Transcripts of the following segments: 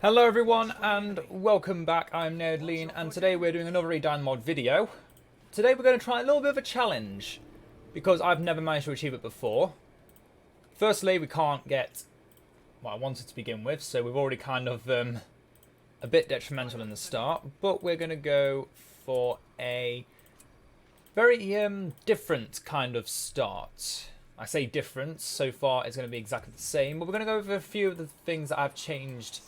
Hello everyone and welcome back. I'm Naodline and today we're doing another Edain mod video. Today we're going to try a little bit of a challenge because I've never managed to achieve it before. Firstly, we can't get what I wanted to begin with, so we've already kind of a bit detrimental in the start, but we're going to go for a very different kind of start. I say different, so far it's going to be exactly the same, but we're going to go over a few of the things that I've changed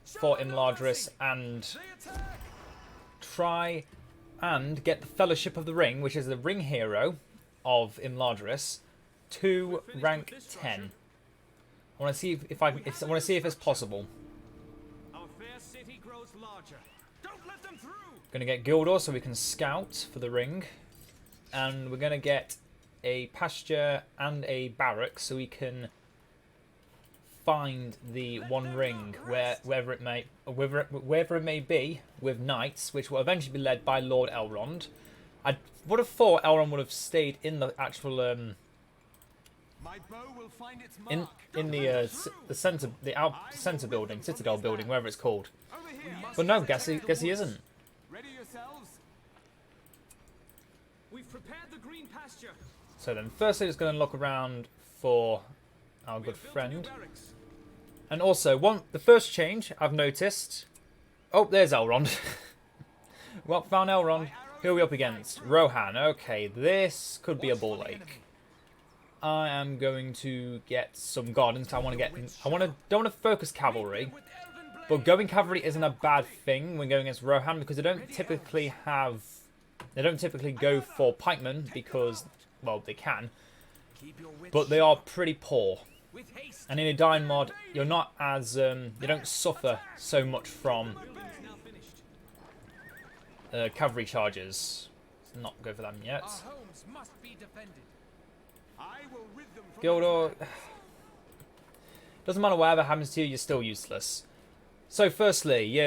for Imladris and try and get the Fellowship of the Ring, which is the Ring Hero of Imladris, to rank 10. I want to see if I want to see if it's possible. Going to get Gildor so we can scout for the ring, and we're going to get a pasture and a barrack so we can find the One Ring wherever it may be with knights, which will eventually be led by Lord Elrond. I would have thought Elrond would have stayed in the actual in the center building, Citadel building, wherever it's called. But no, guess he isn't. So then, firstly, just going to look around for our good friend. And also, the first change I've noticed. Oh, there's Elrond. Well, found Elrond. Who are we up against? Rohan. Okay, this could be a ball ache. I am going to get some gardens. Don't want to focus cavalry, but going cavalry isn't a bad thing when going against Rohan because they don't typically go for pikemen because, well, they can, but they are pretty poor. And in Edain mod, you're not as you don't suffer so much from cavalry charges. Let's not go for them yet. Gildor, doesn't matter whatever happens to you, you're still useless. So, firstly,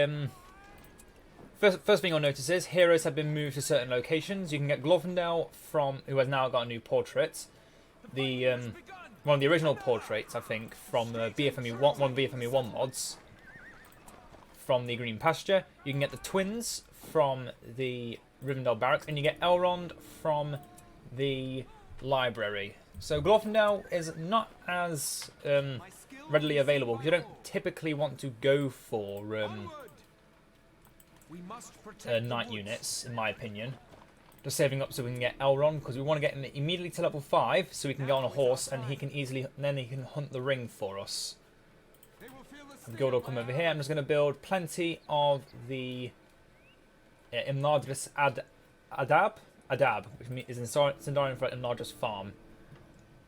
First thing you'll notice is heroes have been moved to certain locations. You can get Glorfindel who has now got a new portrait. One of the original portraits, I think, from one of BFME 1 mods. From the Green Pasture. You can get the twins from the Rivendell Barracks. And you get Elrond from the library. So Glorfindel is not as readily available. You don't typically want to go for knight units, in my opinion. Just saving up so we can get Elrond, because we want to get him immediately to level 5 so we can get on a horse and he can hunt the ring for us. Gildor will come over here. I'm just going to build plenty of the Imladris Adab, which is in Sindarian for Imladris Farm.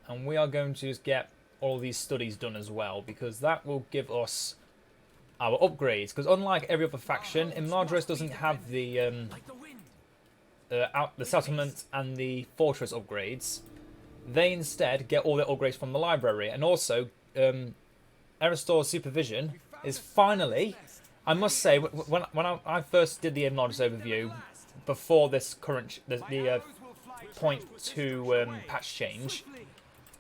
And we are going to just get all these studies done as well, because that will give us our upgrades, because unlike every other faction, Imladris doesn't have the settlement and the fortress upgrades. They instead get all their upgrades from the library, and also Eristor's supervision is finally, I must say, when I first did the Imladris overview before this current the 0.2 patch change,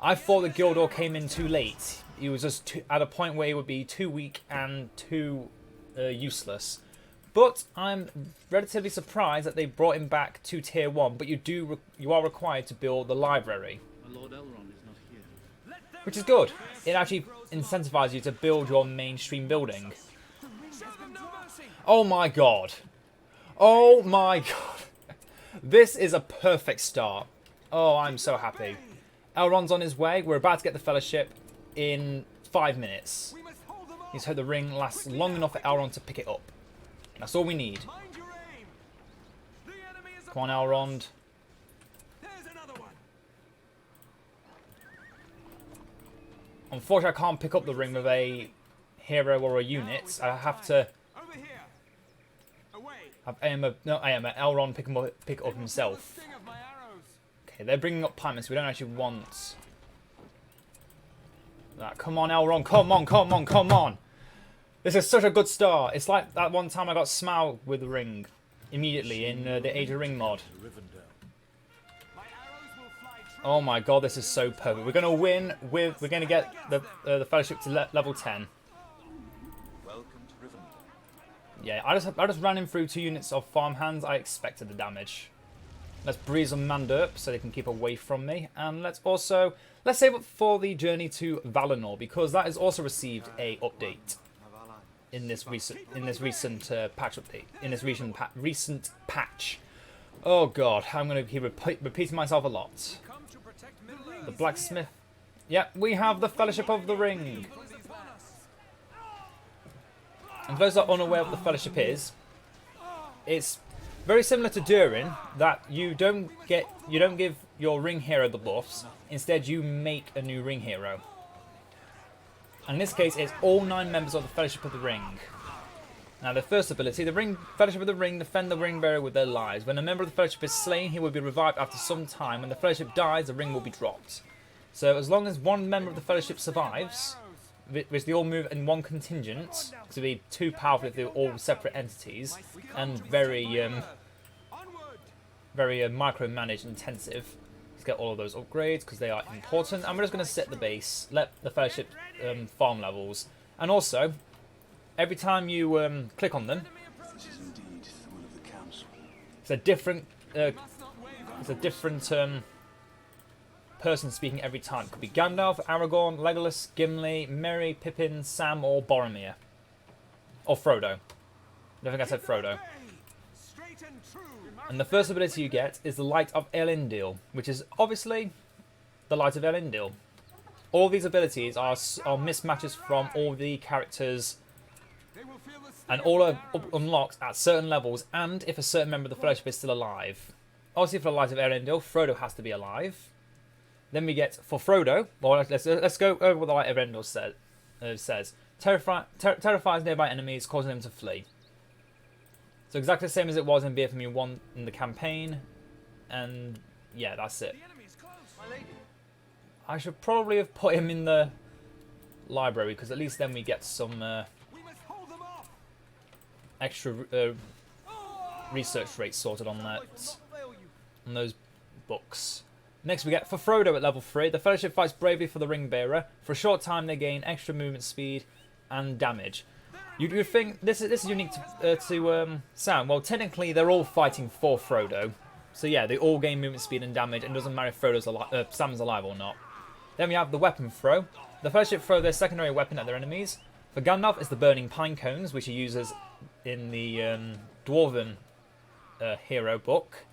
I thought that Gildor came in too late. He was just at a point where he would be too weak and too useless. But I'm relatively surprised that they brought him back to tier 1. But you are required to build the library, Lord Elrond is not here. which is good. It actually incentivizes you to build your mainstream building. Oh my god! Oh my god! This is a perfect start. Oh, I'm so happy. Elrond's on his way. We're about to get the Fellowship in 5 minutes. Let's hope the ring lasts long enough for Elrond to pick it up. That's all we need. Come on, Elrond. Unfortunately, I can't pick up the ring with a hero or a unit. I have to have Elrond pick it up himself. Okay, they're bringing up pikemen, so we don't actually want that. Come on, Elrond. Come on, come on, come on. This is such a good start. It's like that one time I got Smaug with the ring immediately in the Age of Ring mod. Oh my god, this is so perfect. We're going to win with... We're going to get the Fellowship to level 10. Yeah, I just ran him through 2 units of farmhands. I expected the damage. Let's breeze them manned up so they can keep away from me. And let's save up for the journey to Valinor, because that has also received a update in this recent patch update. In this recent patch. Oh god, I'm going to keep repeating myself a lot. The blacksmith. Yeah, we have the Fellowship of the Ring. And for those that are unaware of what the Fellowship is, it's very similar to Durin, that you don't give your Ring Hero the buffs. Instead, you make a new Ring Hero. And in this case, it's all 9 members of the Fellowship of the Ring. Now, the first ability, the Fellowship of the Ring defend the ring bearer with their lives. When a member of the Fellowship is slain, he will be revived after some time. When the Fellowship dies, the ring will be dropped. So, as long as one member of the Fellowship survives, which they all move in one contingent, because it'd be too powerful if they were all separate entities, and very micromanaged intensive. Let's get all of those upgrades because they are important. And we're just going to set the base, let the Fellowship farm levels, and also every time you click on them, it's a different person speaking every time. It could be Gandalf, Aragorn, Legolas, Gimli, Merry, Pippin, Sam, or Boromir. Or Frodo. I don't think I said Frodo. And the first ability you get is the Light of Elendil, which is obviously the Light of Elendil. All these abilities are mismatches from all the characters, and all are unlocked at certain levels, and if a certain member of the Fellowship is still alive. Obviously for the Light of Elendil, Frodo has to be alive. Then we get, for Frodo, well, let's go over what the Light of Elendil says. Terrifies nearby enemies, causing them to flee. So exactly the same as it was in BFMU 1 in the campaign. And yeah, that's it. I should probably have put him in the library, because at least then we get some extra research rates sorted on that, on those books. Next we get, for Frodo at level 3, the Fellowship fights bravely for the Ring Bearer. For a short time they gain extra movement speed and damage. You would think this is unique to Sam. Well, technically they're all fighting for Frodo. So yeah, they all gain movement speed and damage, and it doesn't matter if Sam's alive or not. Then we have the weapon throw. The Fellowship throw their secondary weapon at their enemies. For Gandalf, it's the burning pine cones, which he uses in the Dwarven hero book.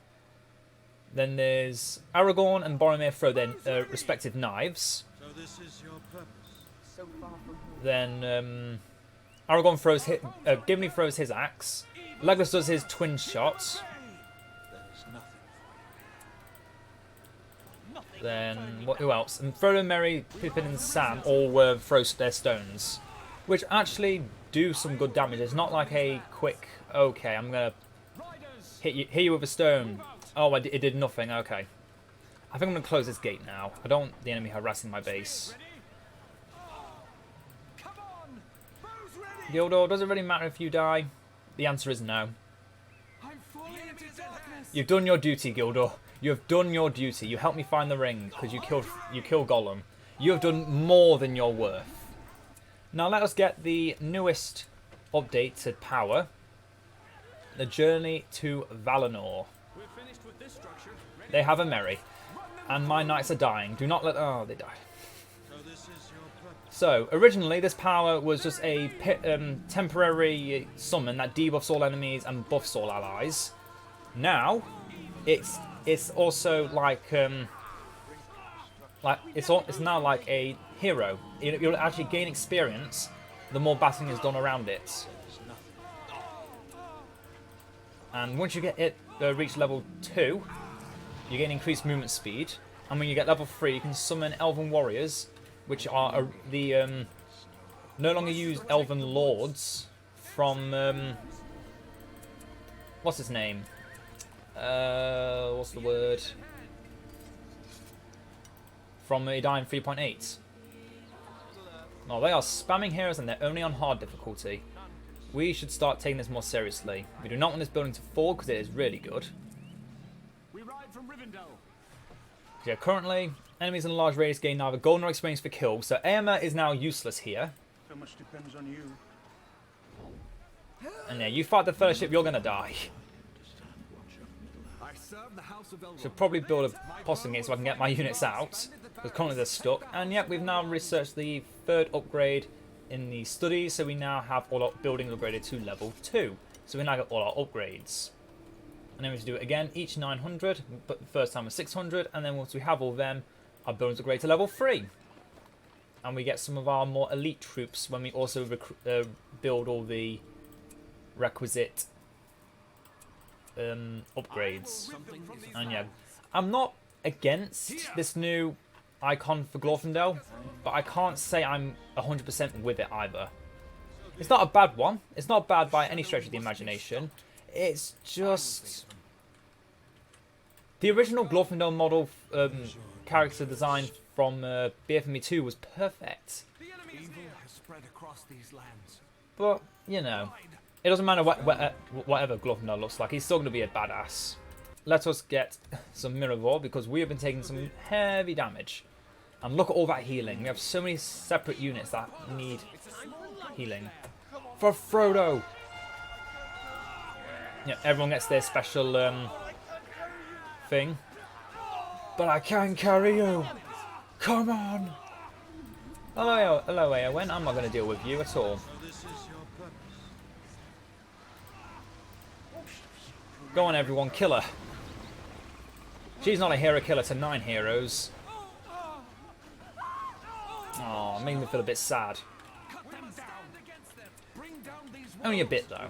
Then there's Aragorn and Boromir throw their respective knives. So this is your purpose. Then Aragorn throws Gimli throws his axe. Legolas does his twin shot. Then who else? And Frodo, Merry, Pippin, and Sam all throw their stones, which actually do some good damage. It's not like a quick, okay, I'm gonna hit you with a stone. Oh, it did nothing. Okay. I think I'm going to close this gate now. I don't want the enemy harassing my base. Gildor, does it really matter if you die? The answer is no. You've done your duty, Gildor. You have done your duty. You helped me find the ring because you killed Gollum. You have done more than your worth. Now let us get the newest update to power. The journey to Valinor. They have a merry, and my knights are dying. Do not let... Oh, they died. So, originally, this power was just a temporary summon that debuffs all enemies and buffs all allies. Now, it's also like it's now like a hero. You'll actually gain experience the more battling is done around it. And once you get it reach level 2, you gain increased movement speed. And when you get level 3, you can summon Elven Warriors, which are the no longer use Elven Lords from what's his name? What's the word? From Edain 3.8. No, they are spamming heroes and they're only on hard difficulty. We should start taking this more seriously. We do not want this building to fall because it is really good. Yeah, currently, enemies in a large radius gain neither gold nor experience for kills, so Eomer is now useless here. So much depends on you. And yeah, you fight the Fellowship, you're gonna die. I serve the House of Elrond. Should probably build a posting gate so I can get my units out, because currently they're stuck. And yep, we've now researched the third upgrade in the studies, so we now have all our buildings upgraded to level 2. So we now got all our upgrades. And then we have to do it again, each 900, but the first time was 600, and then once we have all of them, our buildings upgrade to level 3. And we get some of our more elite troops when we also build all the requisite upgrades. And yeah, I'm not against this new icon for Glorfindel, but I can't say I'm 100% with it either. It's not a bad one. It's not bad by any stretch of the imagination. It's just the original Glorfindel model character design from BFME 2 was perfect. Evil has spread across these lands. But you know, it doesn't matter whatever Glorfindel looks like. He's still going to be a badass. Let us get some Mirror because we have been taking some heavy damage. And look at all that healing. We have so many separate units that need healing. For Frodo! Yeah, everyone gets their special thing. But I can carry you! Come on! Hello, Eowyn. I'm not going to deal with you at all. Go on, everyone, kill her. She's not a hero killer to 9 heroes. Oh, it made me feel a bit sad. Only a bit, though.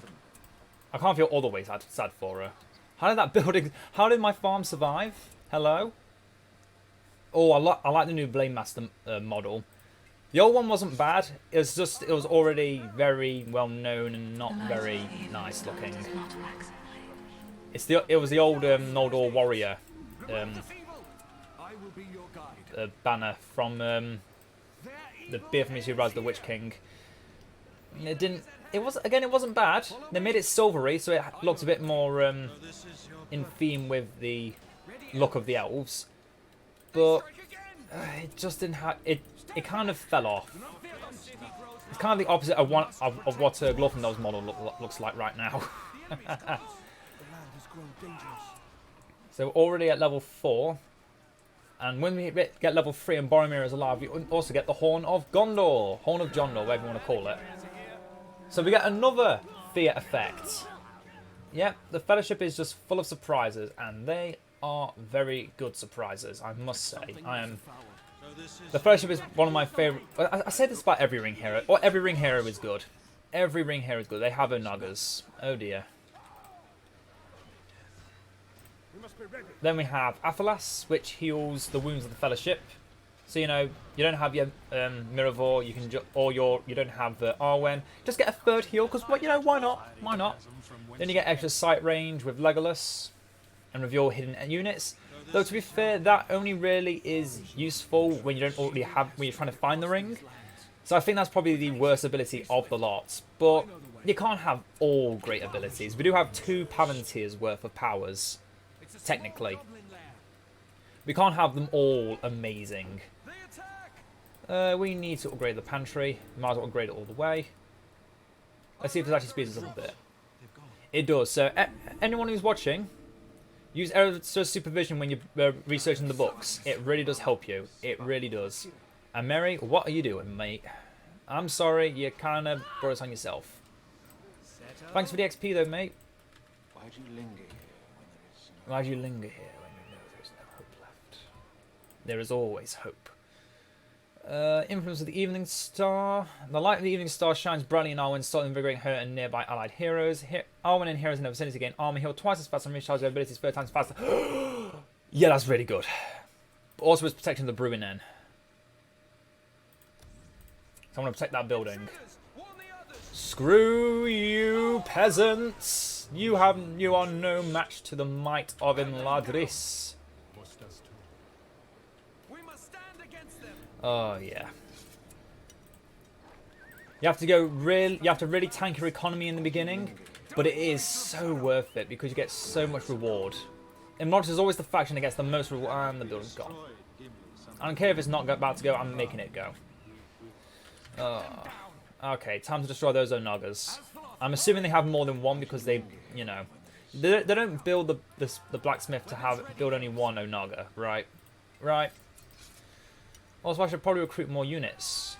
I can't feel all the way sad for her. How did that building... How did my farm survive? Hello? Oh, I like the new Blade Master model. The old one wasn't bad. It was just... It was already very well known and not very nice looking. It was the old Noldor Warrior banner from the BFME 2 Rise of the Witch King. It didn't. It wasn't bad. They made it silvery, so it looked a bit more in theme with the look of the elves. But it just didn't have. It kind of fell off. It's kind of the opposite of what Glorfindel's model looks like right now. So we're already at level 4. And when we get level 3 and Boromir is alive, we also get the Horn of Gondor. Horn of Gondor, whatever you want to call it. So we get another fear effect. Yep, the Fellowship is just full of surprises, and they are very good surprises, I must say. The Fellowship is one of my favourite... I say this about every Ring Hero. Or every Ring Hero is good. Every Ring Hero is good. They have their nuggers. Oh dear. Then we have Athelas, which heals the wounds of the Fellowship. So you know, you don't have your Mirror, you can you don't have Arwen. Just get a third heal, because you know, why not? Why not? Then you get extra sight range with Legolas, and with your hidden units. Though to be fair, that only really is useful when you don't already have when you're trying to find the ring. So I think that's probably the worst ability of the lot. But you can't have all great abilities. We do have 2 Palantirs worth of powers. Technically, we can't have them all amazing. We need to upgrade the pantry. Might as well upgrade it all the way. Let's see if this actually speeds us up a bit. It does. So anyone who's watching, use Error's supervision when you're researching the books. It really does help you. It really does. And Mary, what are you doing, mate? I'm sorry, you kind of brought us on yourself. Thanks for the XP though, mate. Why do you linger here? Why do you linger here when you know there's no hope left? There is always hope. Influence of the Evening Star. The light of the Evening Star shines brightly in Arwen, starting invigorating her and nearby allied heroes. Arwen and heroes in the vicinity gain armor, heal twice as fast and recharge their abilities 3 times faster. Yeah, that's really good. But also it's protecting the Bruin Inn. So I'm going to protect that building. Screw you, peasants! You are no match to the might of Imladris. Oh yeah. You have to really tank your economy in the beginning, but it is so worth it because you get so much reward. Imladris is always the faction that gets the most reward, and the building's gone. I don't care if it's not about to go, I'm making it go. Okay, time to destroy those Onagas. I'm assuming they have more than one because they, you know, they don't build the blacksmith to build only one Onaga, right? Right. Also, I should probably recruit more units.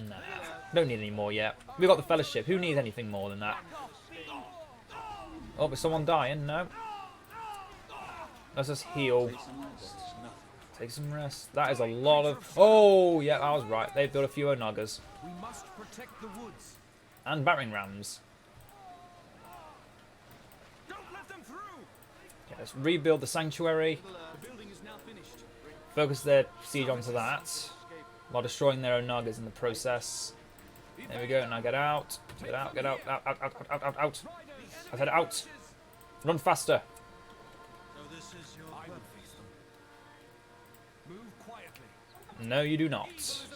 Nah, don't need any more yet. We got the fellowship. Who needs anything more than that? Oh, is someone dying? No. Let's just heal. Take some rest. That is a lot of... Oh, yeah, I was right. They've built a few Onagas. We must protect the woods. And battering rams. Don't let them through. Okay, let's rebuild the sanctuary. The building is now finished. Focus their siege onto that, while destroying their Onagas in the process. There we go, now get out. Get out, get out, out, out, out, out, out, out. I said out. Run faster. So this is your I will face them. Move quietly. No, you do not.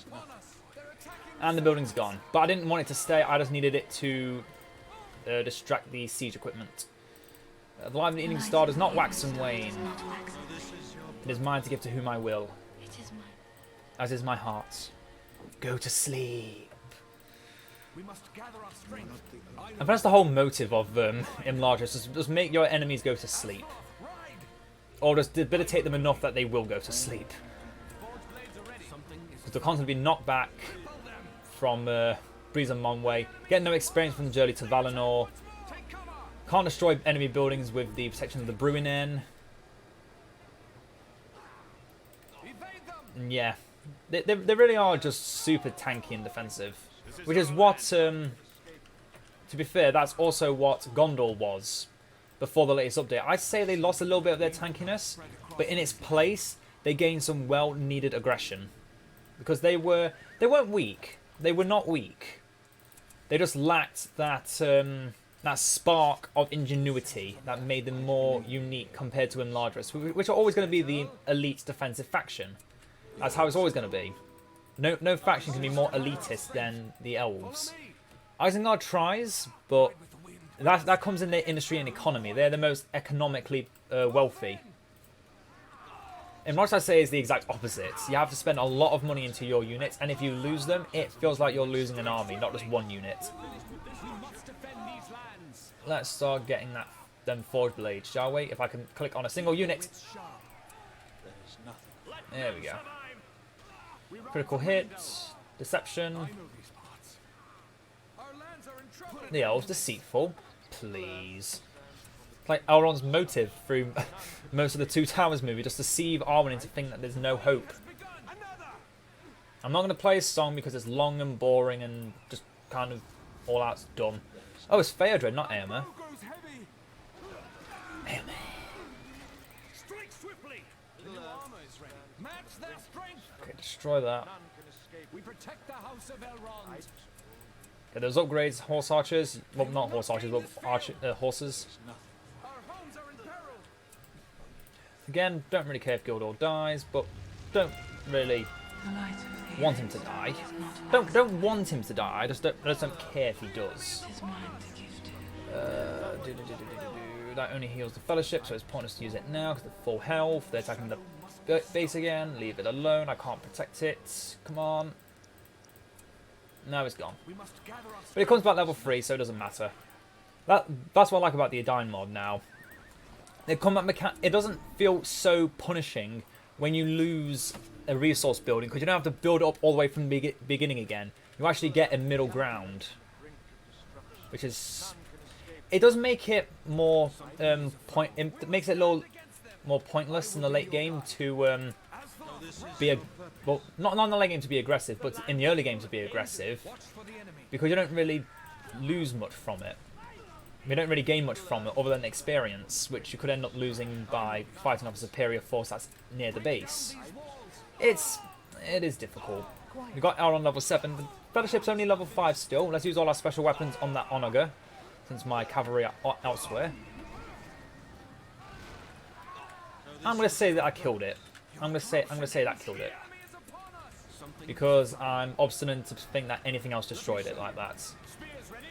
Upon us. They're attacking. And the building's gone. But I didn't want it to stay, I just needed it to distract the siege equipment. The light of the evening star does not wax and wane. It is mine to give to whom I will. It is mine. As is my heart. Go to sleep. We must gather our strength. And that's the whole motive of Imladris. Just make your enemies go to sleep. Ride. Or just debilitate them enough that they will go to sleep. Forge blades are ready. Something is Because they'll constantly be knocked back from Breeze and Monway. Get no experience from the journey to Valinor. take cover. Can't destroy enemy buildings with the protection of the Brewing Inn. Evade them. And yeah, they really are just super tanky and defensive. Which is what, to be fair, that's also what Gondor was before the latest update. I'd say they lost a little bit of their tankiness, but in its place, they gained some well-needed aggression. Because they weren't weak. They were not weak. They just lacked that that spark of ingenuity that made them more unique compared to Imladris, which are always going to be the elite defensive faction. That's how it's always going to be. No faction can be more elitist than the elves. Isengard tries, but that comes in their industry and economy. They're the most economically wealthy. And what I say is the exact opposite. You have to spend a lot of money into your units, and if you lose them, it feels like you're losing an army, not just one unit. We must defend these lands. Let's start getting them forge blades, shall we? If I can click on a single unit. It's sharp. There is nothing. There we go. We ride Critical for hit, window. deception. I know these parts. Our lands are in trouble. The elves deceitful, please. It's like Elrond's motive through most of the Two Towers movie, just deceive Arwen into thinking that there's no hope. Has begun. Another. I'm not going to play a song because it's long and boring and just kind of all out dumb. Oh, it's Theodred, not Éomer. Bow goes heavy. Éomer. Strike swiftly. The new armor is ready. Match their strength. Okay, destroy that. None can escape. We protect the house of Elrond. Okay, those upgrades, horse archers. Well, not horse archers, but horses. There's nothing. Our homes are in peril. Again, don't really care if Gildor dies, but don't really The light of the want him to die. is not Don't want him to die. I just don't care if he does. It is mine to give to. That only heals the fellowship, so it's pointless to use it now because they're full health. They're attacking the base again. Leave it alone. I can't protect it. Come on. No, it's gone. We must gather our But it comes back level 3, so it doesn't matter. That's what I like about the Edain mod now. The combat it doesn't feel so punishing when you lose a resource building because you don't have to build it up all the way from the beginning again. You actually get a middle ground, which is it does make it more it makes it a little more pointless in the late game to be well, not in the late game to be aggressive, but in the early game to be aggressive watch for the enemy. because you don't really lose much from it. We don't really gain much from it other than experience, which you could end up losing by fighting off a superior force that's near the base. It is difficult. We got Elrond level 7. The Fellowship's only level 5 still. Let's use all our special weapons on that Onaga, since my cavalry are elsewhere. I'm gonna say that I killed it. I'm gonna say that killed it. Enemy is upon us. Because I'm obstinate to think that anything else destroyed it like that. Spears ready.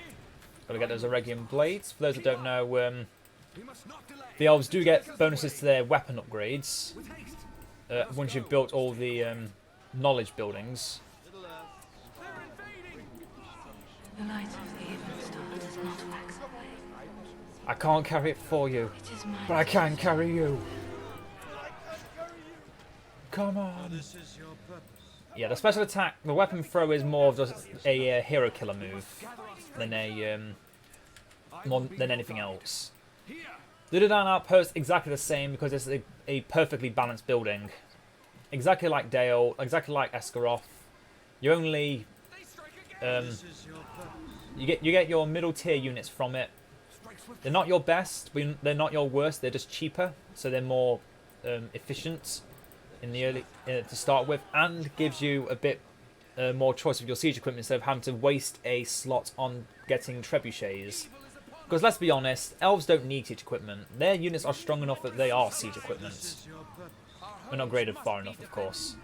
Gotta get those Eregion blades. For those that don't know, We must not delay. the elves do get bonuses to their weapon upgrades With haste. once you've built all the knowledge buildings. They're invading. The light of the evening star not wax away. I can't carry it for you, It is mine. but I can carry you. Come on. This is your purpose. Yeah, the special attack, the weapon throw is more of just a hero killer move than more than anything else. The Edain outpost exactly the same because it's a perfectly balanced building, exactly like Dale, exactly like Escaroth. You only This is your purpose. you get your middle tier units from it. They're not your best, but they're not your worst. They're just cheaper, so they're more efficient in the early to start with, and gives you a bit more choice of your siege equipment instead of having to waste a slot on getting trebuchets. Because let's be honest, elves don't need siege equipment. Their units are strong enough that they are siege equipment. This is your purpose. We're not graded far enough, of course.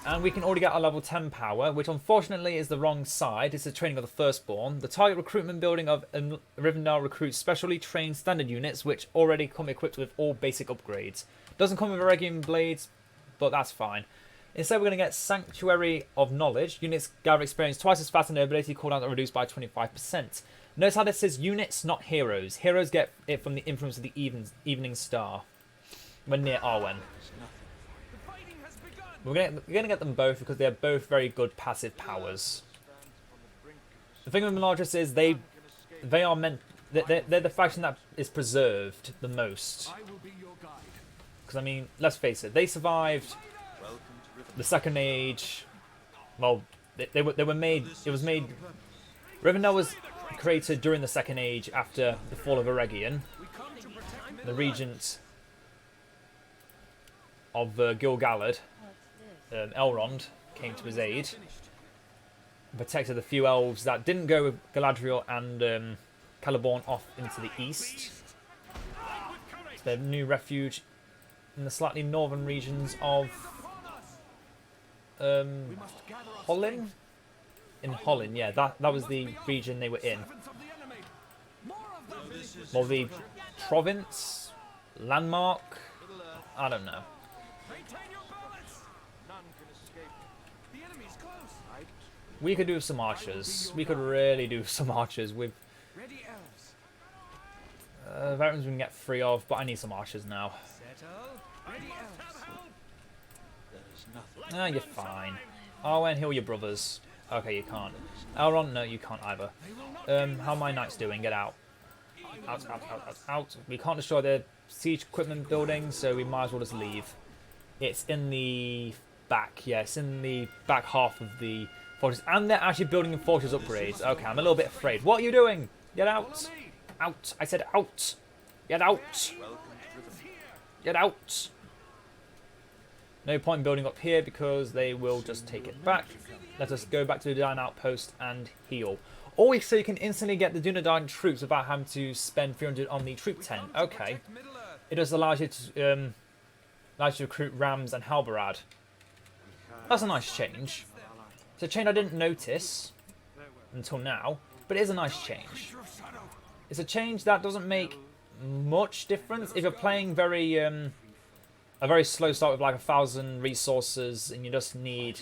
And we can already get our level 10 power, which unfortunately is the wrong side. It's the training of the firstborn. The target recruitment building of Rivendell recruits specially trained standard units, which already come equipped with all basic upgrades. Doesn't come with Eregion blades, but that's fine. Instead, we're going to get Sanctuary of Knowledge. Units gather experience twice as fast and their ability cooldowns are reduced by 25%. Notice how this says units, not heroes. Heroes get it from the influence of the Evening Star when near Arwen. We're going to get them both because they're both very good passive powers. The thing with Imladris is they are meant... They're the faction that is preserved the most. Because, I mean, let's face it, they survived the Second Age. Well, they were made... It was made... Rivendell was created during the Second Age after the fall of Eregion. The regent of Gil-galad, Elrond, came to his aid. Protected the few elves that didn't go with Galadriel and Celeborn off into the east. It's their new refuge in the slightly northern regions of Hollin? In Hollin, yeah, that was the region they were in. Well, the province? Landmark? I don't know. We could do some archers. We could really do some archers with veterans we can get free of, but I need some archers now. Ah, you're fine. Arwen, heal your brothers. Okay, you can't. Elrond, no, you can't either. How are my knights doing? Get out. Out, out, out, out, out. We can't destroy their siege equipment building, so we might as well just leave. It's in the back, yeah, it's in the back half of the fortress. And they're actually building fortress upgrades. Okay, I'm a little bit afraid. What are you doing? Get out. Out. I said out. Get out. Get out. No point in building up here because they will just take it back. Let us go back to the Edain outpost and heal. Or so you can instantly get the Dunedain troops without having to spend 300 on the troop tent. Okay. It just allows you to recruit Rams and Halbarad. That's a nice change. It's a change I didn't notice until now, but it is a nice change. It's a change that doesn't make much difference if you're playing a very slow start with like 1,000 resources and you just need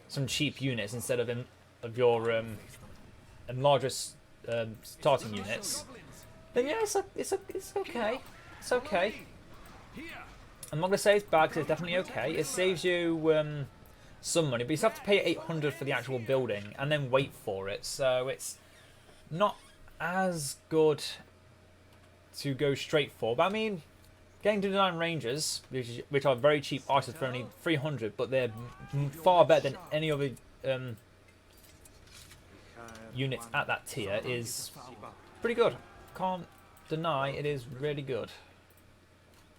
some cheap units instead of your Imladris starting units. Then yeah, it's okay. It's okay. I'm not gonna say it's bad because it's definitely okay. It saves you some money, but you still have to pay 800 for the actual building and then wait for it. So it's not as good to go straight for. But I mean, getting to Dunedain Rangers, which are very cheap archers for only 300, but they're far better than any other units at that tier, is pretty good. Can't deny it is really good.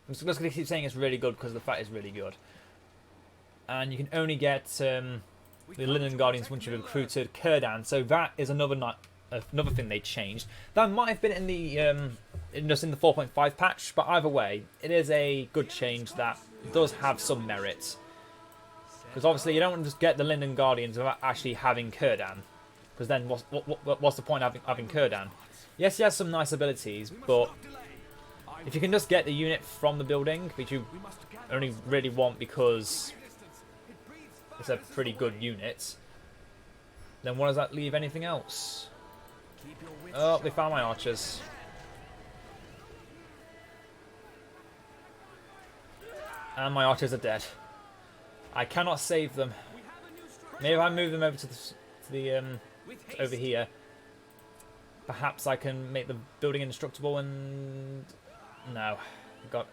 I'm just going to keep saying it's really good because the fact is really good. And you can only get the Linen Guardians once you've recruited Círdan, so that is another thing they changed. That might have been in the just in the 4.5 patch, but either way, it is a good change that does have some merit. Because obviously you don't want to just get the Linen Guardians without actually having Círdan, because then what's the point of having Círdan? Yes, he has some nice abilities, but if you can just get the unit from the building, which you only really want because it's a pretty good unit, then what does that leave anything else? Oh, they found my archers. And my archers are dead. I cannot save them. Maybe if I move them over to over here, perhaps I can make the building indestructible and... No. Got...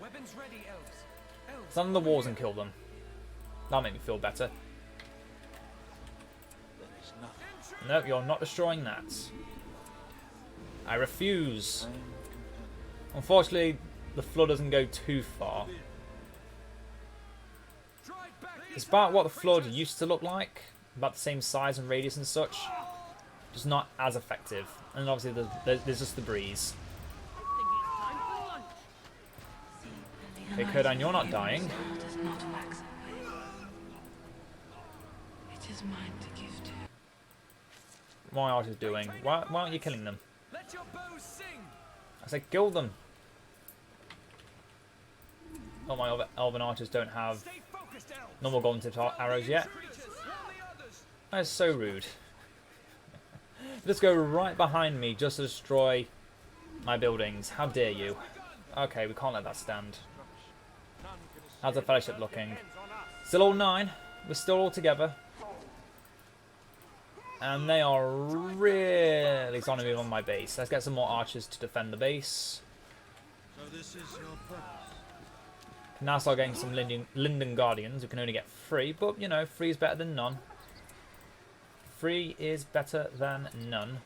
Weapons ready, elves. Elves. Stand on the walls and kill them. That'll make me feel better. No, you're not destroying that. I refuse. Unfortunately, the flood doesn't go too far. Despite what the flood used to look like, about the same size and radius and such, just not as effective. And obviously there's just the breeze. Okay, Edain, you're not dying. Does not wax away. It is mine to give to. My archers doing? Why aren't you killing them? Let your bows sing. I said kill them. Oh, my other elven archers don't have Stay focused, elves. normal golden tipped arrows yet. Creatures, warn the others. That is so rude. Just go right behind me just to destroy my buildings. How dare you? Okay, we can't let that stand. How's the fellowship looking? Still all 9. We're still all together. And they are really starting to move on my base. Let's get some more archers to defend the base. So this is your purpose. Now start getting some Linden Guardians who can only get 3, but you know, 3 is better than none. 3 is better than none.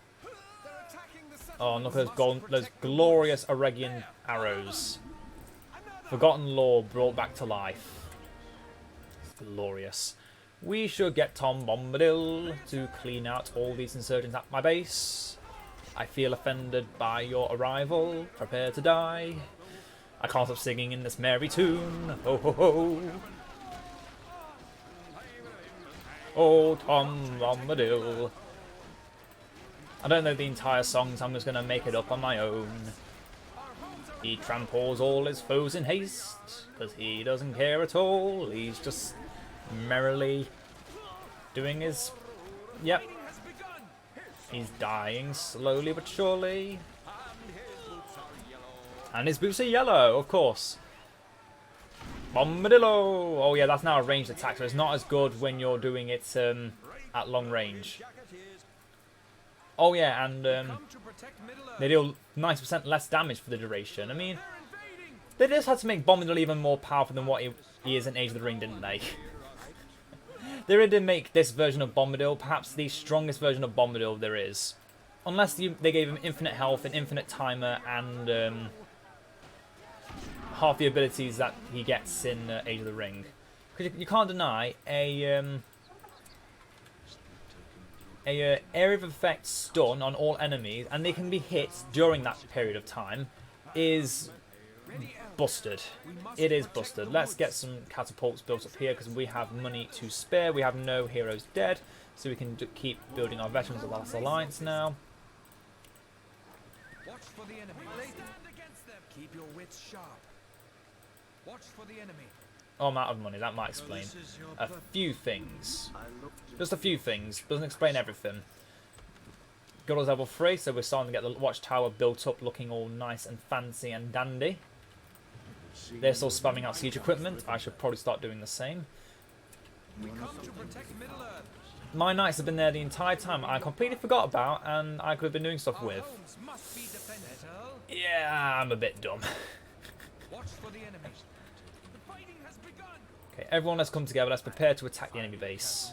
Oh, and look at those glorious Auregian arrows. Forgotten lore brought back to life. It's glorious. We should get Tom Bombadil to clean out all these insurgents at my base. I feel offended by your arrival. Prepare to die. I can't stop singing in this merry tune. Ho ho ho. Oh, Tom Bombadil. I don't know the entire song, so I'm just going to make it up on my own. He tramples all his foes in haste, because he doesn't care at all. He's just merrily doing his... Yep. He's dying slowly but surely. And his boots are yellow, of course. Bombadillo! Oh yeah, that's now a ranged attack, so it's not as good when you're doing it at long range. Oh yeah, and they deal 90% less damage for the duration. I mean, they just had to make Bombadil even more powerful than what he is in Age of the Ring, didn't they? They really did make this version of Bombadil perhaps the strongest version of Bombadil there is. Unless they gave him infinite health, an infinite timer, and half the abilities that he gets in Age of the Ring. Because you can't deny a area of effect stun on all enemies, and they can be hit during that period of time, is busted. It is busted. Let's get some catapults built up here because we have money to spare. We have no heroes dead, so we can keep building our veterans of the Last Alliance now. Watch for the enemy. Stand against them. Keep your wits sharp. Watch for the enemy. Oh, I'm out of money. That might explain a few things. Just a few things. Doesn't explain everything. Got us level 3, so we're starting to get the watchtower built up, looking all nice and fancy and dandy. They're still spamming out siege equipment. I should probably start doing the same. We come to protect Middle Earth. My knights have been there the entire time. I completely forgot about, and I could have been doing stuff with. Homes must be defended. Yeah, I'm a bit dumb. Watch for the enemy. The fighting has begun. Okay, everyone, let's come together. Let's prepare to attack the enemy base.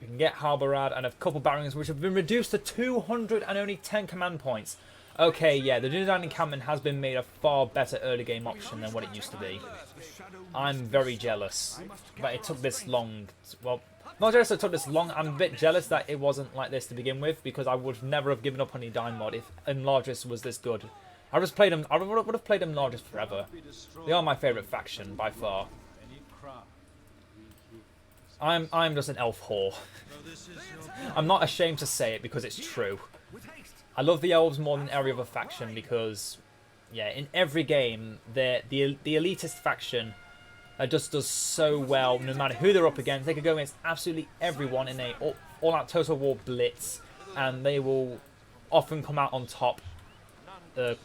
We can get Harborad and a couple barons, which have been reduced to 210 command points. Okay, yeah, the Dunedain encampment has been made a far better early game option than what it used to be. I'm very jealous that it took this long. Well, not just that it took this long, I'm a bit jealous that it wasn't like this to begin with, because I would never have given up on Edain mod if Imladris was this good. I would have played Imladris forever. They are my favourite faction by far. I'm just an elf whore. I'm not ashamed to say it because it's true. I love the elves more than every other faction because, yeah, in every game, the elitist faction just does so well. No matter who they're up against, they could go against absolutely everyone in a all-out total war blitz, and they will often come out on top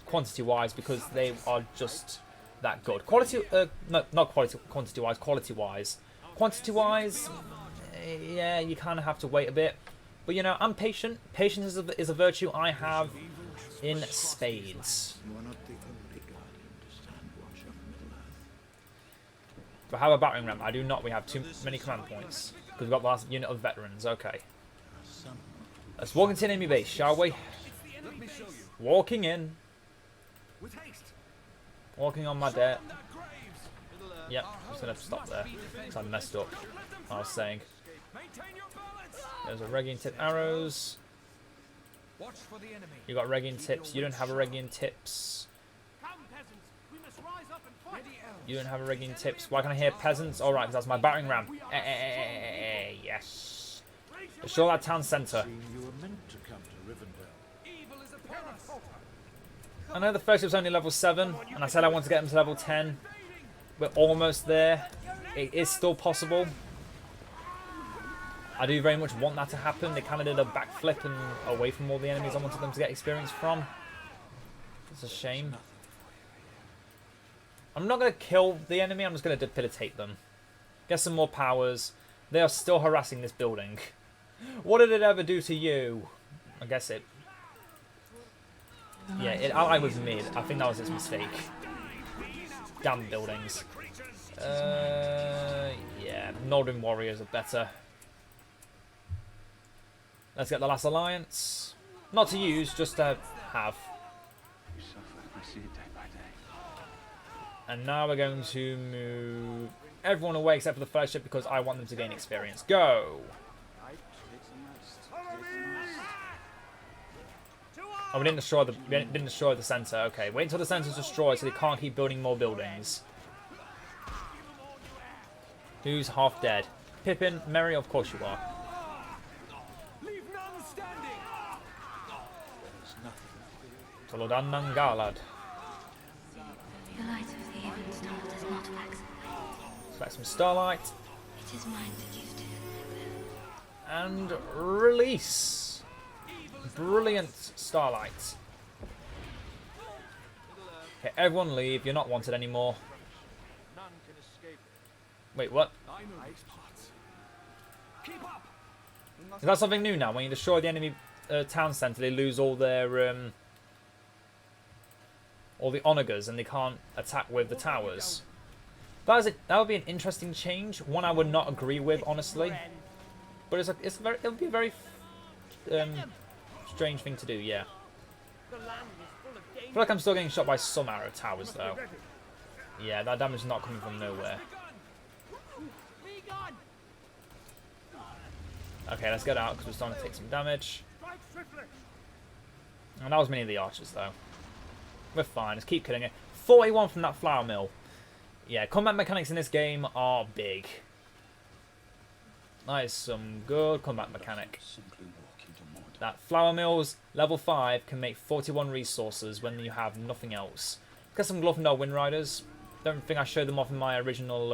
quantity-wise because they are just that good. Quality, no, not quality, quantity-wise, quality-wise. Quantity-wise, yeah, you kind of have to wait a bit. But, you know, I'm patient. Patience is a virtue I have in spades. You are not the only guardian to stand watch over Middle-earth. Do I have a battering ram? I do not. We have too many command points. Because we've got the last unit of veterans. Okay. Some Let's walk into an enemy base, shall we? Let me show you. Walking in. With haste. Walking on my debt. Storm their graves. Yep, I'm just going to stop there. Because I messed up. I was saying. Maintain your balance. There's a Regian tip arrows. Watch for the enemy. You got Regian tips. You don't have a Regian tips. Come, peasants. We must rise up and fight. You don't have a Regian tips. Why can I hear peasants? Alright, because that's my battering ram. Yes. Restore that town centre. seeing you were meant to come to Rivendell. Evil is upon us. I know the fellowship's only level 7, and I said I want to get them to level 10. We're almost there. It is still possible. I do very much want that to happen. They kind of did a backflip and away from all the enemies I wanted them to get experience from. It's a shame. I'm not going to kill the enemy, I'm just going to debilitate them. Get some more powers. They are still harassing this building. What did it ever do to you? I guess it... Yeah, it allied with me. I think that was its mistake. Damn buildings. Yeah, Northern Warriors are better. Let's get the last alliance. Not to use, just to have. You suffer. I see it day by day. And now we're going to move everyone away except for the Fellowship because I want them to gain experience. Go! Oh, we didn't destroy the center. Okay, wait until the center's destroyed so they can't keep building more buildings. Who's half dead? Pippin, Merry, of course you are. Leave none standing. Tolodan Nangalad. The light of the even star does not wax away. Select some Starlight. It is mine to give to And release. Brilliant Starlight. Okay, everyone leave. You're not wanted anymore. None can escape. Wait, what? I know these parts. Keep up. Is that something new now? When you destroy the enemy town centre, they lose all their all the onagers and they can't attack with the towers. That would be an interesting change. One I would not agree with, honestly. But it would be a very strange thing to do. Yeah. I feel like I'm still getting shot by some arrow towers though. Yeah, that damage is not coming from nowhere. Okay, let's get out because we're starting to take some damage. And that was many of the archers though. We're fine. Let's keep killing it. 41 from that flour mill. Yeah, combat mechanics in this game are big. That is some good combat mechanic. Simply walk into Mordor. That flour mills, level 5, can make 41 resources when you have nothing else. Get some Glorfindel Wind Riders. Don't think I showed them off in my original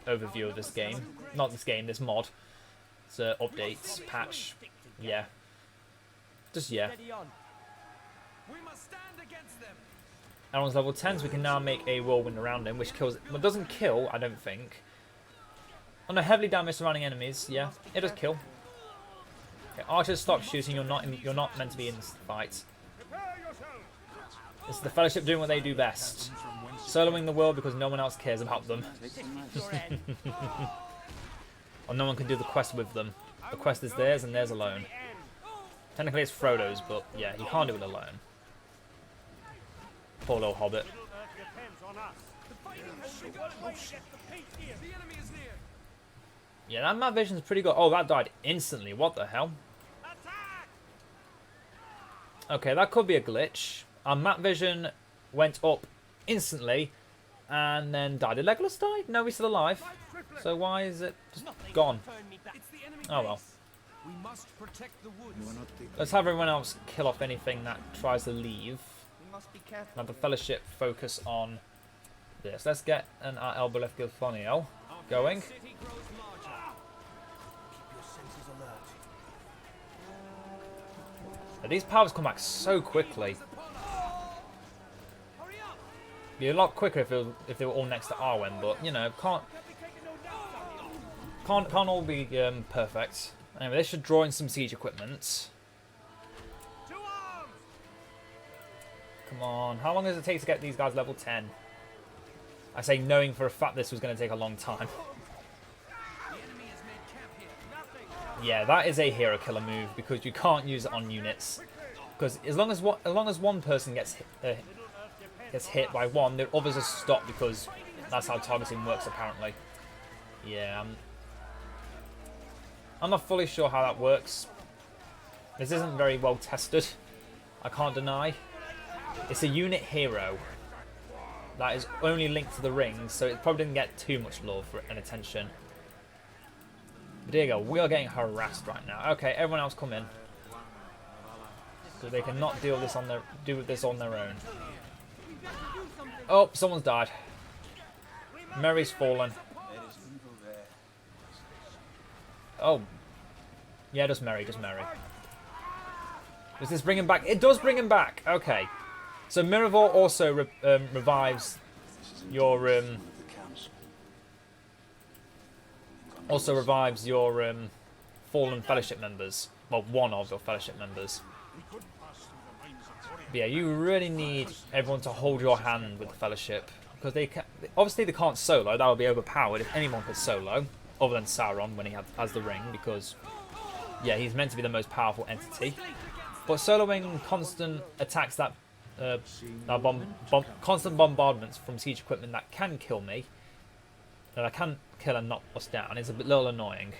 overview of this game. Not this game, this mod. It's updates, patch. Yeah. Just yeah. We must stand against them. Elrond's level 10, so we can now make a whirlwind around him, which kills. Well, doesn't kill, I don't think. Oh no, heavily damage surrounding enemies. Yeah, it does kill. Okay, archers, stop shooting. You're not meant to be in this fight. This is the Fellowship doing what they do best, soloing the world because no one else cares about them, or no one can do the quest with them. The quest is theirs and theirs alone. Technically, it's Frodo's, but yeah, he can't do it alone. Poor little hobbit. Yeah, that map vision's pretty good. Oh, that died instantly. What the hell? Okay, that could be a glitch. Our map vision went up instantly and then died. Did Legolas die? No, he's still alive. So why is it just gone? Oh well. We must protect the woods. You are not the Let's have everyone else kill off anything that tries to leave. Let the Fellowship focus on this. Let's get an Elboleth Gilfonio going. City grows larger. Keep your senses alert. These powers come back so quickly. Be a lot quicker if they were all next to Arwen, but you know, can't all be perfect. Anyway, they should draw in some siege equipment. Come on, how long does it take to get these guys level 10? I say knowing for a fact this was going to take a long time. Yeah, that is a hero killer move because you can't use it on units. Because as long as one person gets hit by one, the others are stopped because that's how targeting works apparently. Yeah, I'm not fully sure how that works. This isn't very well tested, I can't deny. It's a unit hero that is only linked to the rings, so it probably didn't get too much love and attention. But there you go, we are getting harassed right now. Okay, everyone else come in. So they cannot do this on their own. Oh, someone's died. Mary's fallen. Oh. Yeah, just Mary, just Mary. Does this bring him back? It does bring him back. Okay. So Miraval also revives your fallen Fellowship members. Well, one of your Fellowship members. But yeah, you really need everyone to hold your hand with the Fellowship because obviously they can't solo. That would be overpowered if anyone could solo, other than Sauron when he has the ring, because yeah, he's meant to be the most powerful entity. But soloing constant attacks that constant bombardments from siege equipment that can kill me, that I can kill and knock us down, is a little annoying.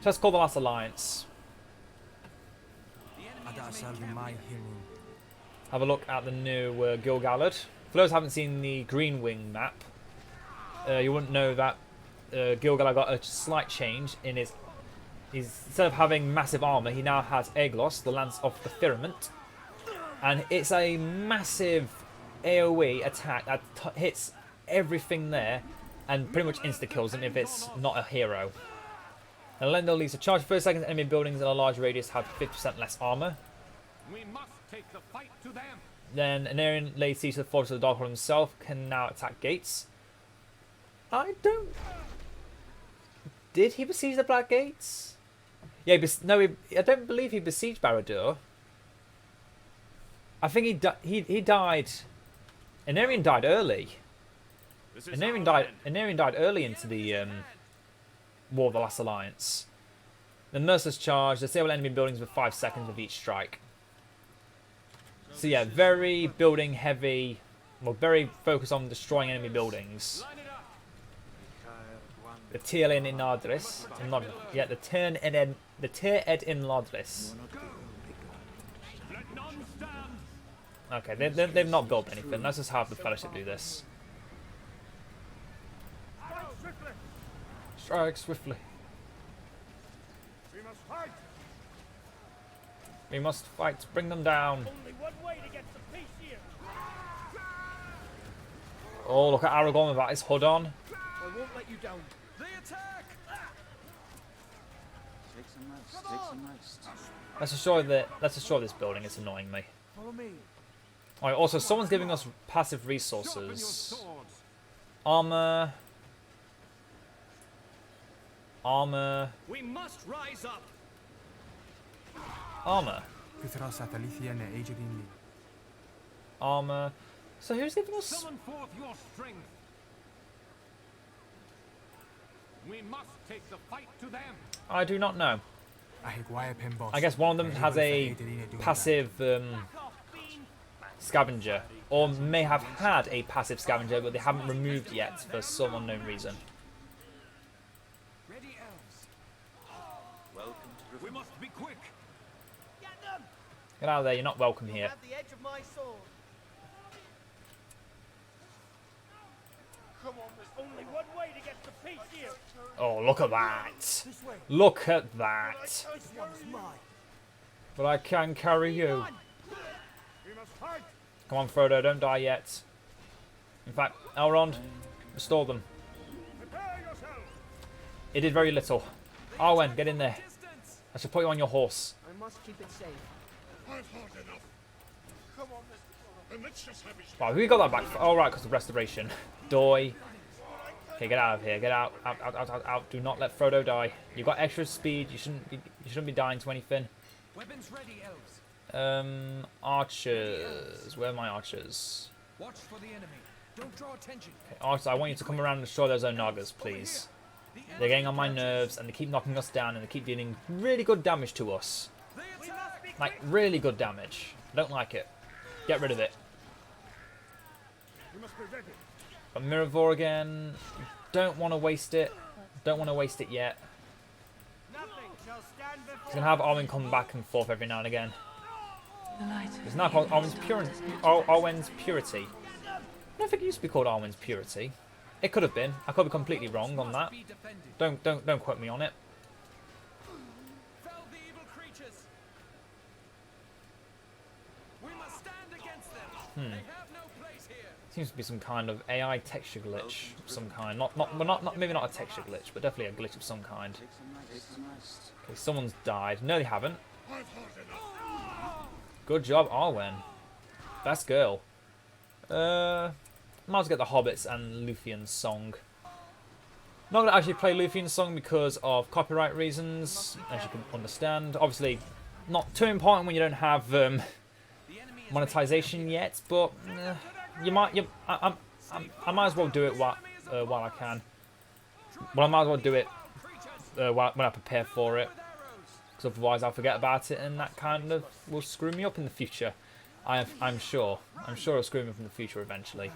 So let's call the last alliance. Have a look at the new Gil-galad. For those who haven't seen the Green Wing map, you wouldn't know that Gil-galad got a slight change in his. Instead of having massive armor, he now has Aeglos, the Lance of the Firmament. And it's a massive AoE attack that hits everything there and pretty much insta-kills him if it's not a hero. And Elendil leads a charge. 30 seconds, enemy buildings in a large radius have 50% less armor. We must take the fight to them. Then Edain lays siege to the Fortress of the Darkhold himself, can now attack gates. I don't... Did he besiege the Black Gates? Yeah, no, I don't believe he besieged Barad-dûr. I think he died. Edain died early. Edain died early into the War of the Last Alliance. The Merciless Charge. Disable enemy buildings with 5 seconds of each strike. So yeah, very building heavy. Well, very focused on destroying enemy buildings. The Tir Ed Imladris. Yeah, the Tir Ed Imladris. Okay, they've not built anything. Let's just have the Fellowship do this. Strike swiftly. We must fight. We must fight. Bring them down. Only one way to get some peace here. Oh, look at Aragorn with that his hood on. I won't let you down. They attack. Take some rest. Take some rest. Let's destroy this building. It's annoying me. Follow me. Alright, also someone's giving us passive resources. Armor. We must rise up. Armor. Armor. So who's giving us? Summon forth your strength. We must take the fight to them. I do not know. I guess one of them has a passive scavenger, or may have had a passive scavenger, but they haven't removed yet for some unknown reason. Ready, elves. Welcome to. We must be quick. Get them. Get out of there, you're not welcome here. Have the edge of my sword. Come on, there's only one way to get to peace here. Oh, look at that. Look at that. This one's mine. But I can carry you. We must fight. Come on, Frodo, don't die yet. In fact, Elrond, restore them. Prepare yourself. It did very little. Arwen, get in there. I should put you on your horse. I must keep it safe. Wow, we got that back. Oh, right, because of restoration. Doi. Okay, get out of here. Get out. Out, out, out, out, out. Do not let Frodo die. You've got extra speed. You shouldn't be dying to anything. Weapons ready, elves. Archers. Where are my archers? Watch for the enemy. Don't draw attention. Okay, archers, I want you to come around and destroy those Onagas, please. They're getting on my nerves, and they keep knocking us down, and they keep dealing really good damage to us. Like, really good damage. I don't like it. Get rid of it. A Miravor again. Don't want to waste it. Don't want to waste it yet. He's going to have Arwen come back and forth every now and again. It's now called Arwen's Purity. I don't think it used to be called Arwen's Purity. It could have been. I could be completely wrong on that. Don't quote me on it. Fell the evil creatures. We must stand against them. They have no place here. Seems to be some kind of AI texture glitch of some kind. Maybe not a texture glitch, but definitely a glitch of some kind. Okay, someone's died. No, they haven't. Good job, Arwen. Best girl. Might as well get the Hobbits and Luthien's song. Not going to actually play Luthien's song because of copyright reasons, as you can understand. Obviously, not too important when you don't have monetization yet, but I might as well do it while I can. Well, I might as well do it when I prepare for it, because otherwise I'll forget about it, and that kind of will screw me up in the future. I'm sure. I'm sure it'll screw me up in the future eventually.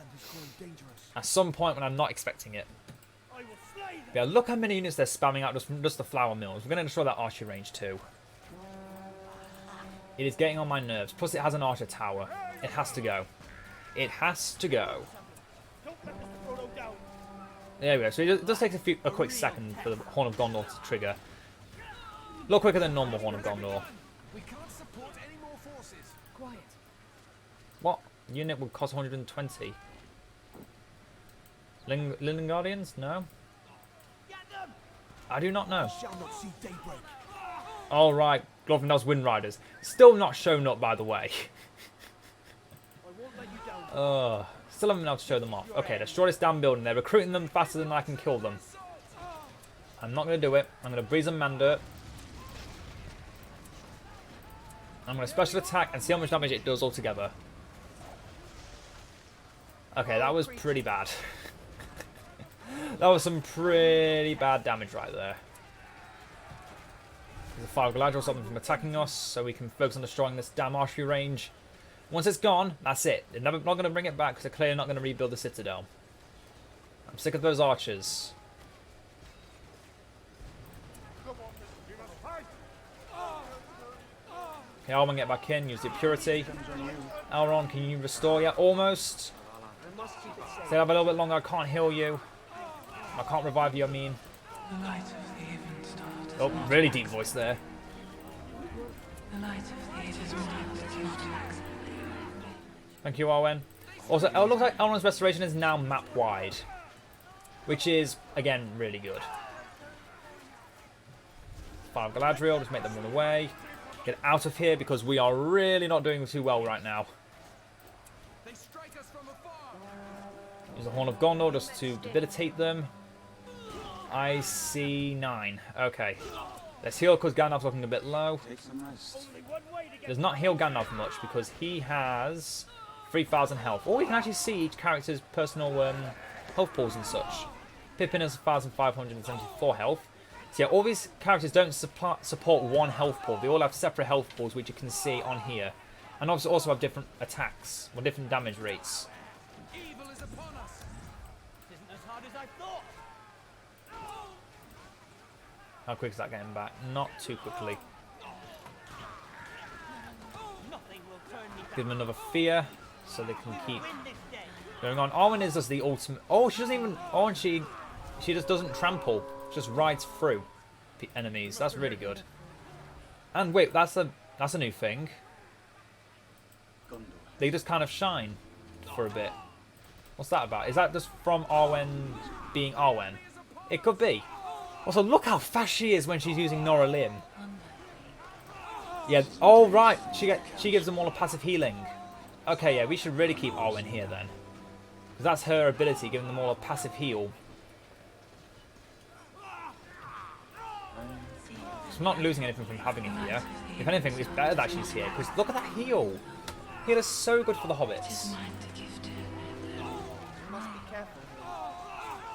At some point when I'm not expecting it. Yeah, look how many units they're spamming out just the flour mills. We're going to destroy that archer range too. It is getting on my nerves. Plus it has an archer tower. It has to go. It has to go. There we go. So it does take a quick second for the Horn of Gondor to trigger. A lot quicker than normal Horn of Gondor. We can't support any more forces. Quiet. What? Unit would cost 120. Linden Guardians? No. I do not know. Alright, Glorfindel's Wind Riders. Still not shown up, by the way. Still haven't been able to show them off. Okay, destroy this damn building. They're recruiting them faster than I can kill them. I'm not going to do it. I'm going to breeze and Mandirt. I'm going to special attack and see how much damage it does altogether. Okay, that was pretty bad. That was some pretty bad damage right there. There's a fire Galadriel stopping them from attacking us, so we can focus on destroying this damn archery range. Once it's gone, that's it. They're not going to bring it back because they're clearly not going to rebuild the citadel. I'm sick of those archers. Okay, Elrond, get back in. Use the purity. Elrond, can you restore? Yeah, almost. Stay up a little bit longer. I can't heal you. I can't revive you, I mean. Oh, really deep voice there. Thank you, Arwen. Also, it looks like Elrond's restoration is now map-wide, which is, again, really good. Fire Galadriel, just make them run away. Get out of here, because we are really not doing too well right now. They strike us from afar. Use the Horn of Gondor just to debilitate them. I see 9. Okay. Let's heal because Gandalf's looking a bit low. Does not heal Gandalf much because he has 3,000 health. Or we can actually see each character's personal health pools and such. Pippin has 1,574 health. So yeah, all these characters don't support one health pool. They all have separate health pools, which you can see on here. And obviously also have different attacks, or different damage rates. Evil is upon us. Isn't as hard as I thought. How quick is that getting back? Not too quickly. Nothing will turn me back. Give them another fear, so they can keep Win this day. going on. Arwen is just the ultimate. Oh, she doesn't even. Oh, and she just doesn't trample. She just rides through the enemies. That's really good. And wait, that's a new thing. They just kind of shine for a bit. What's that about? Is that just from Arwen being Arwen? It could be. Also, look how fast she is when she's using Nora Lim. Yeah. Oh right, she gives them all a passive healing. Okay, yeah, we should really keep Arwen here then, because that's her ability, giving them all a passive heal. So I'm not losing anything from having it here. If anything, it's better that she's here, because look at that heal. Heal is so good for the hobbits.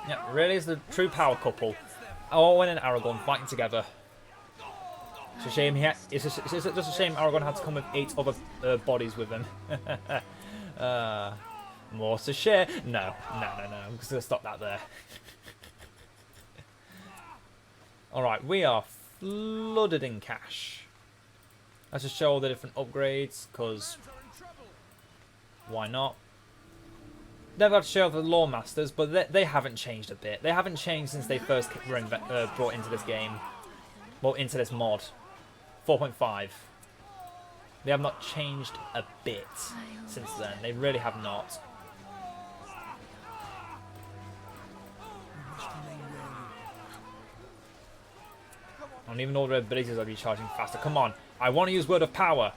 Yeah, really is the true power couple. Arwen and Aragorn fighting together. It's a shame it's just a shame Aragorn had to come with 8 other bodies with him. More to share. No. I'm just gonna stop that there. All right, we are flooded in cash. Let's just show all the different upgrades, because why not? Never have to show the Lore Masters, but they haven't changed a bit. They haven't changed since they first were brought into this game. Well, into this mod. 4.5. They have not changed a bit since then. They really have not. And even all their abilities are recharging faster. Come on. I want to use Word of Power.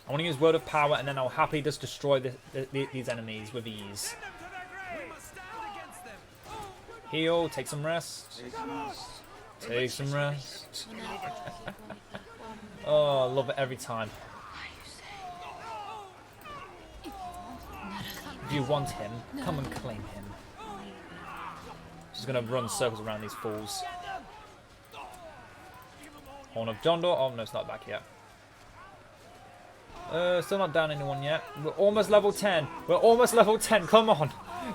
I want to use Word of Power, and then I'll happily just destroy these enemies with ease. Heal, take some rest. Take some rest. Oh, I love it every time. If you want him, come and claim him. Just gonna run circles around these fools. Horn of Jondor. Oh no, it's not back yet. Still not down anyone yet. We're almost level 10. We're almost level 10. Come on.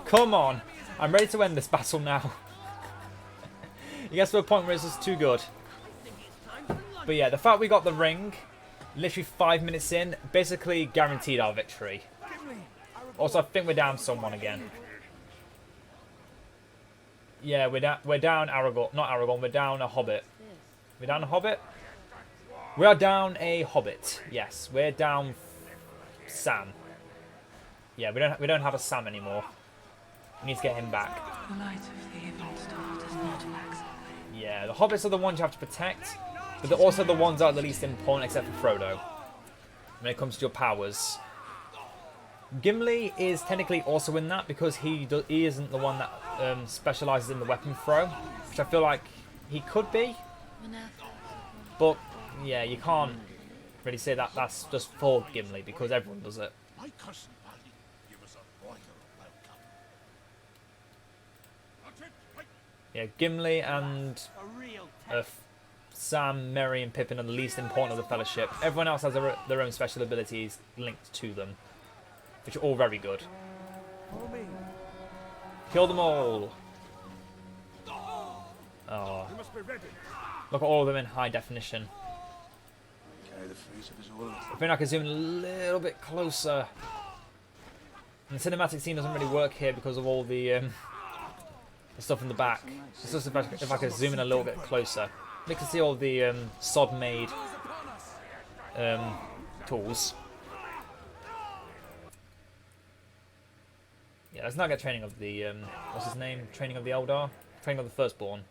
Come on. I'm ready to end this battle now. It gets to a point where it's just too good. But yeah, the fact we got the ring, literally 5 minutes in, basically guaranteed our victory. Also, I think we're down someone again. Yeah, we're down Aragorn. Not Aragorn, we're down a hobbit. We're down a hobbit? We are down a hobbit. Yes, we're down Sam. Yeah, we don't have a Sam anymore. We need to get him back. The light of the evening star does not wax. Yeah, the hobbits are the ones you have to protect, but they're also the ones that are the least important, except for Frodo, when it comes to your powers. Gimli is technically also in that, because he isn't the one that specialises in the weapon throw, which I feel like he could be. But yeah, you can't really say that that's just for Gimli, because everyone does it. My cousin Baldy, give us a royal welcome. Yeah, Gimli and Sam, Merry, and Pippin are the least important of the Fellowship. Everyone else has their own special abilities linked to them, which are all very good. Kill them all. Oh. Look at all of them in high definition. I think I can zoom in a little bit closer. And the cinematic scene doesn't really work here because of all the stuff in the back. It's just if I could zoom in a little bit closer. You can see all the sod-made tools. Yeah, let's not get training of the what's his name? Training of the Eldar? Training of the Firstborn.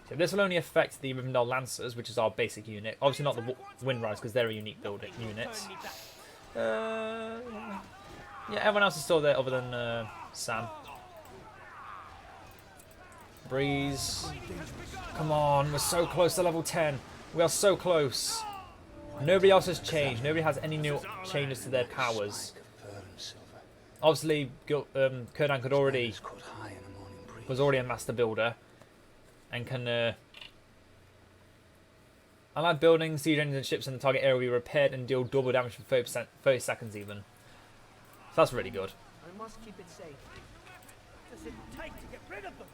So this will only affect the Rivendell Lancers, which is our basic unit. Obviously not the Windriders, because they're a unique building unit. Yeah, everyone else is still there other than Sam. Breeze. Come on, we're so close to level 10. We are so close. Nobody else has changed. Nobody has any new changes to their powers. Obviously, Círdan was already a master builder. And can allied buildings, siege engines, and ships in the target area will be repaired and deal double damage for 30 seconds even. So that's really good. I must keep it safe. Does it take to get rid of them?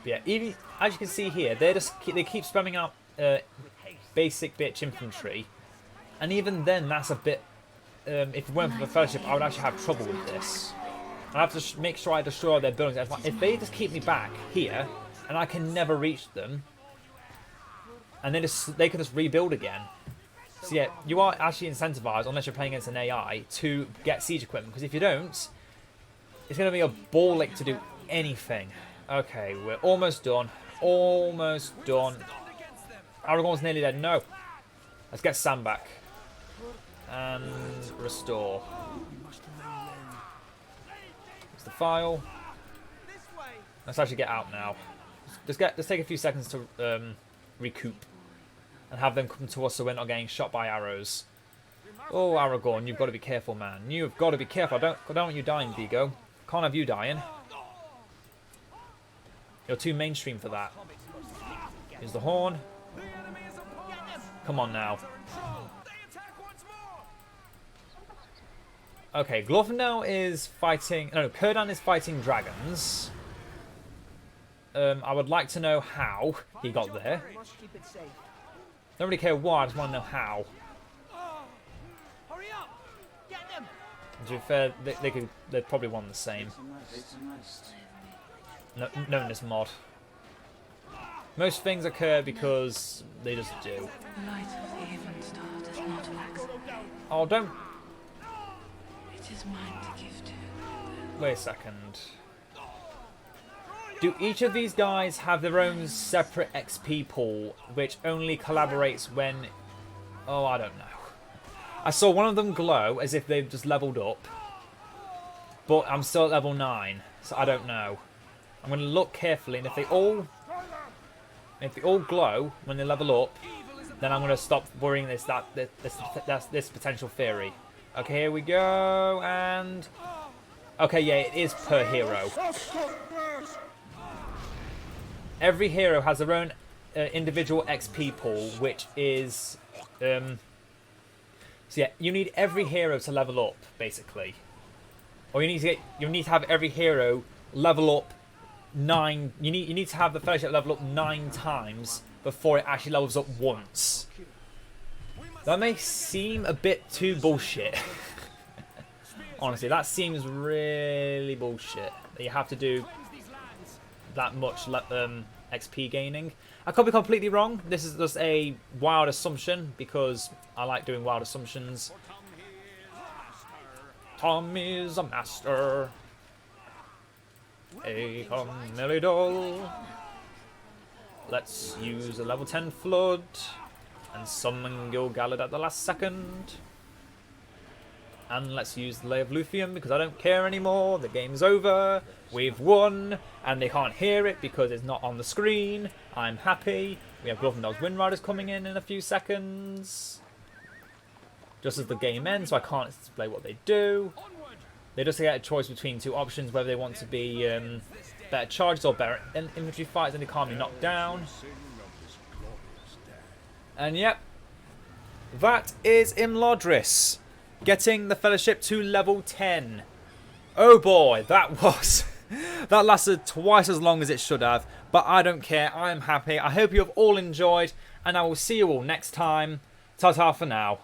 But yeah, even as you can see here, they keep spamming out basic bitch infantry, and even then that's a bit. If it weren't for the Fellowship, I would actually have trouble with this. I have to make sure I destroy their buildings. If they just keep me back here, and I can never reach them, and they can just rebuild again. So yeah, you are actually incentivized, unless you're playing against an AI, to get siege equipment, because if you don't, it's going to be a ball ache to do anything. Okay, we're almost done. Almost done. Aragorn's nearly dead. No. Let's get Sam back. And restore. It's the file. Let's actually get out now. Let's take a few seconds to recoup. And have them come to us so we're not getting shot by arrows. Oh, Aragorn, you've got to be careful, man. You've got to be careful. I don't want you dying, Vigo. Can't have you dying. You're too mainstream for that. Here's the horn. Come on now. Okay, Glorfindel is fighting... No, Círdan is fighting dragons. I would like to know how he got there. Don't really care why, I just want to know how. Hurry up! Get them! To be fair, they'd probably want the same. No, known this mod. Most things occur because they just do. The light of the even star does not wax away. Oh, don't... It is mine to give to. Wait a second. Do each of these guys have their own separate XP pool, which only collaborates when... Oh, I don't know. I saw one of them glow as if they've just leveled up. But I'm still at level 9, so I don't know. I'm going to look carefully, and if they all glow when they level up, then I'm going to stop worrying this potential theory. Okay, here we go, and... Okay, yeah, it is per hero. Every hero has their own individual XP pool, which is... So yeah, you need every hero to level up, basically. Or you need to have every hero level up 9. You need to have the Fellowship level up 9 times before it actually levels up once. That may seem a bit too bullshit. Honestly, that seems really bullshit. That you have to do that much XP gaining. I could be completely wrong. This is just a wild assumption because I like doing wild assumptions. Tom is a master. Hey, come, Melidol. Let's use a level 10 flood and summon Gil-galad at the last second. And let's use the Lay of Lúthien because I don't care anymore. The game's over. We've won. And they can't hear it because it's not on the screen. I'm happy. We have Glorfindel's Wind Riders coming in a few seconds. Just as the game ends, so I can't display what they do. They just get a choice between 2 options, whether they want to be better charges or better infantry fights, and they can't be knocked down. And yep, that is Imladris. Getting the Fellowship to level 10. Oh boy, that lasted twice as long as it should have. But I don't care, I am happy. I hope you have all enjoyed. And I will see you all next time. Ta-ta for now.